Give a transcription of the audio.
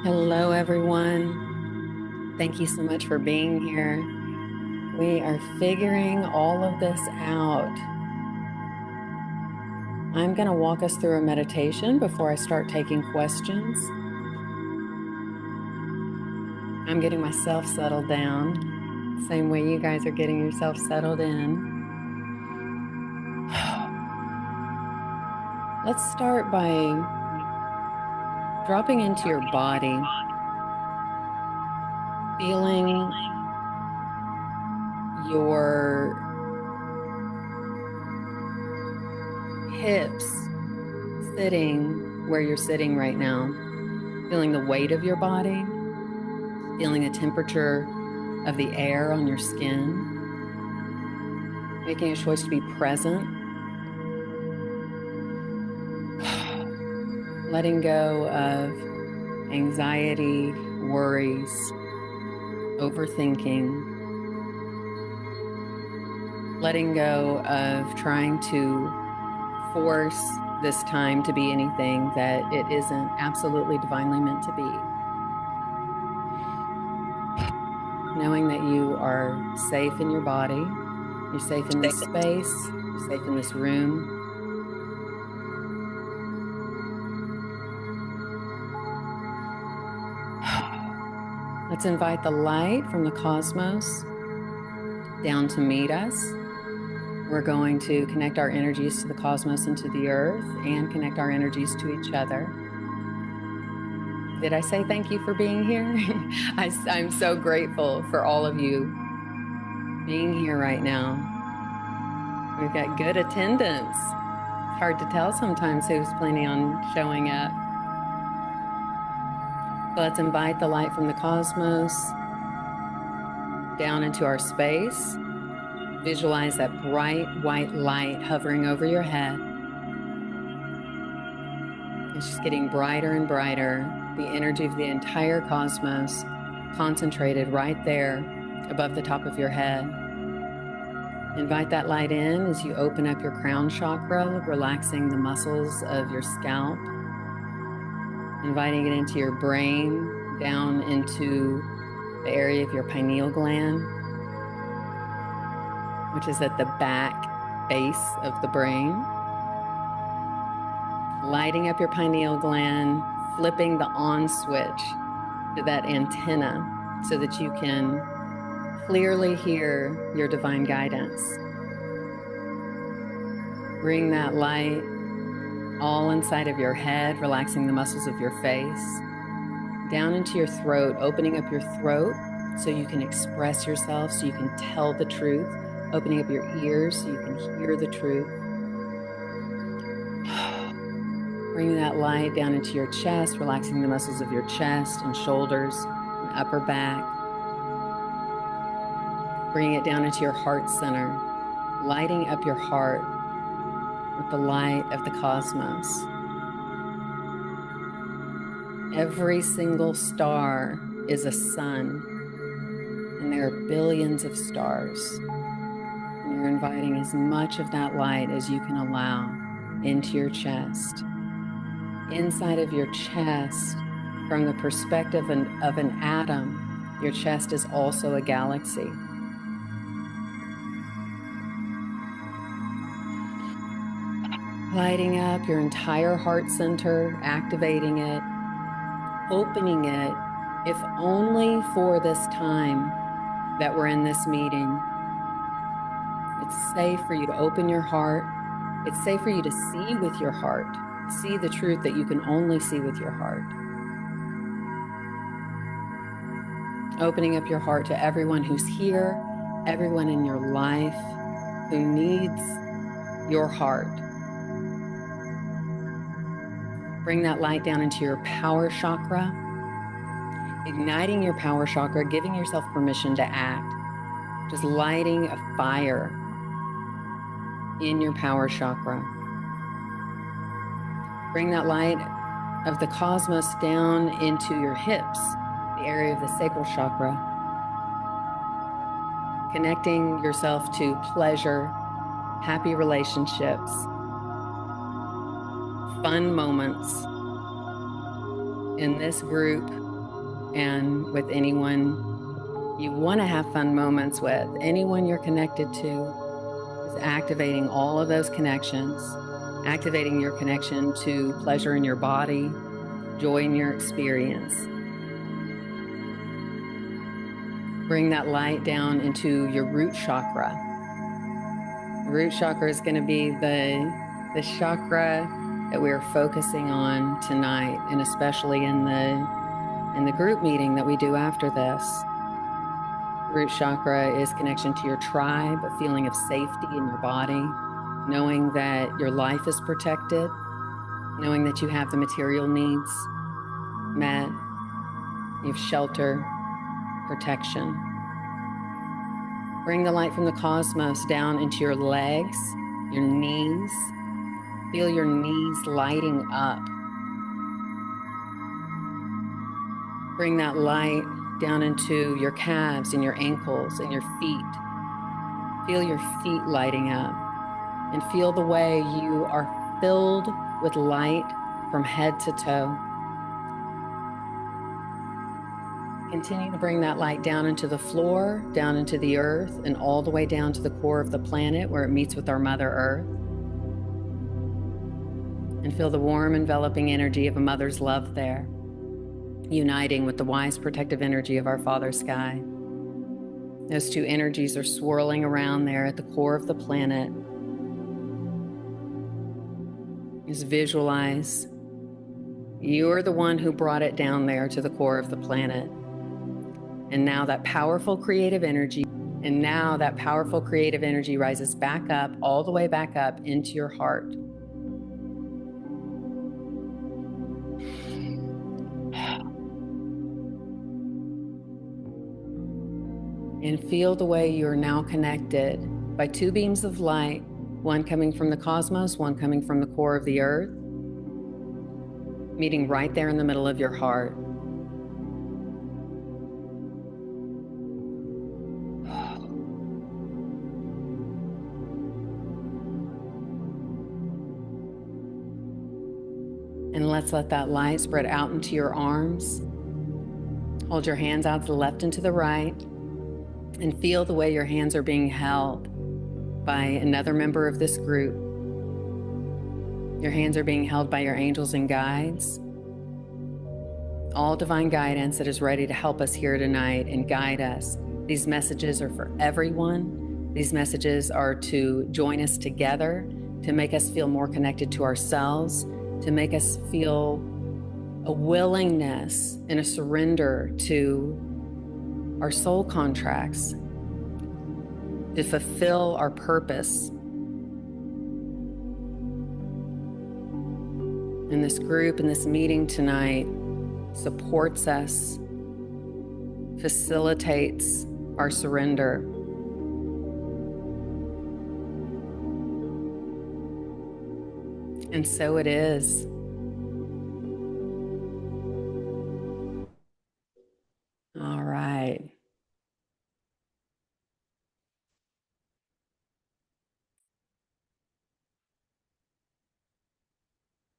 Hello, everyone. Thank you so much for being here. We are figuring all of this out. I'm going to walk us through a meditation before I start taking questions. I'm getting myself settled down, same way you guys are getting yourself settled in. Let's start by dropping into your body, feeling your hips sitting where you're sitting right now, feeling the weight of your body, feeling the temperature of the air on your skin, making a choice to be present, letting go of anxiety, worries, overthinking, letting go of trying to force this time to be anything that it isn't absolutely divinely meant to be. Knowing that you are safe in your body, you're safe in this space, you're safe in this room. Let's invite the light from the cosmos down to meet us. We're going to connect our energies to the cosmos and to the earth and connect our energies to each other. Did I say thank you for being here? I'm so grateful for all of you being here right now. We've got good attendance. It's hard to tell sometimes who's planning on showing up. So let's invite the light from the cosmos down into our space. Visualize that bright white light hovering over your head. It's just getting brighter and brighter. The energy of the entire cosmos concentrated right there above the top of your head. Invite that light in as you open up your crown chakra, relaxing the muscles of your scalp. Inviting it into your brain, down into the area of your pineal gland, which is at the back base of the brain. Lighting up your pineal gland, flipping the on switch to that antenna so that you can clearly hear your divine guidance. Bring that light all inside of your head, relaxing the muscles of your face, down into your throat, opening up your throat so you can express yourself, so you can tell the truth, opening up your ears so you can hear the truth. Bring that light down into your chest, relaxing the muscles of your chest and shoulders and upper back. Bring it down into your heart center, lighting up your heart with the light of the cosmos. Every single star is a sun, and there are billions of stars. And you're inviting as much of that light as you can allow into your chest. Inside of your chest, from the perspective of an atom, your chest is also a galaxy. Lighting up your entire heart center, activating it, opening it, if only for this time that we're in this meeting. It's safe for you to open your heart. It's safe for you to see with your heart, see the truth that you can only see with your heart. Opening up your heart to everyone who's here, everyone in your life who needs your heart. Bring that light down into your power chakra, igniting your power chakra, giving yourself permission to act, just lighting a fire in your power chakra. Bring that light of the cosmos down into your hips, the area of the sacral chakra, connecting yourself to pleasure, happy relationships, fun moments in this group and with anyone you want to have fun moments with, anyone you're connected to, is activating all of those connections, activating your connection to pleasure in your body, joy in your experience. Bring that light down into your root chakra. The root chakra is going to be the chakra that we're focusing on tonight, and especially in the group meeting that we do after this. Root chakra is connection to your tribe, a feeling of safety in your body, knowing that your life is protected, knowing that you have the material needs met, you have shelter, protection. Bring the light from the cosmos down into your legs, your knees. Feel your knees lighting up. Bring that light down into your calves and your ankles and your feet. Feel your feet lighting up, and feel the way you are filled with light from head to toe. Continue to bring that light down into the floor, down into the earth, and all the way down to the core of the planet where it meets with our Mother Earth. And feel the warm, enveloping energy of a mother's love there, uniting with the wise, protective energy of our Father Sky. Those two energies are swirling around there at the core of the planet. Just visualize you're the one who brought it down there to the core of the planet. And now that powerful creative energy rises back up, all the way back up into your heart. And feel the way you are now connected by two beams of light, one coming from the cosmos, one coming from the core of the earth, meeting right there in the middle of your heart. And let's let that light spread out into your arms. Hold your hands out to the left and to the right, and feel the way your hands are being held by another member of this group. Your hands are being held by your angels and guides. All divine guidance that is ready to help us here tonight and guide us. These messages are for everyone. These messages are to join us together, to make us feel more connected to ourselves, to make us feel a willingness and a surrender to our soul contracts, to fulfill our purpose. And this group and this meeting tonight supports us, facilitates our surrender. And so it is.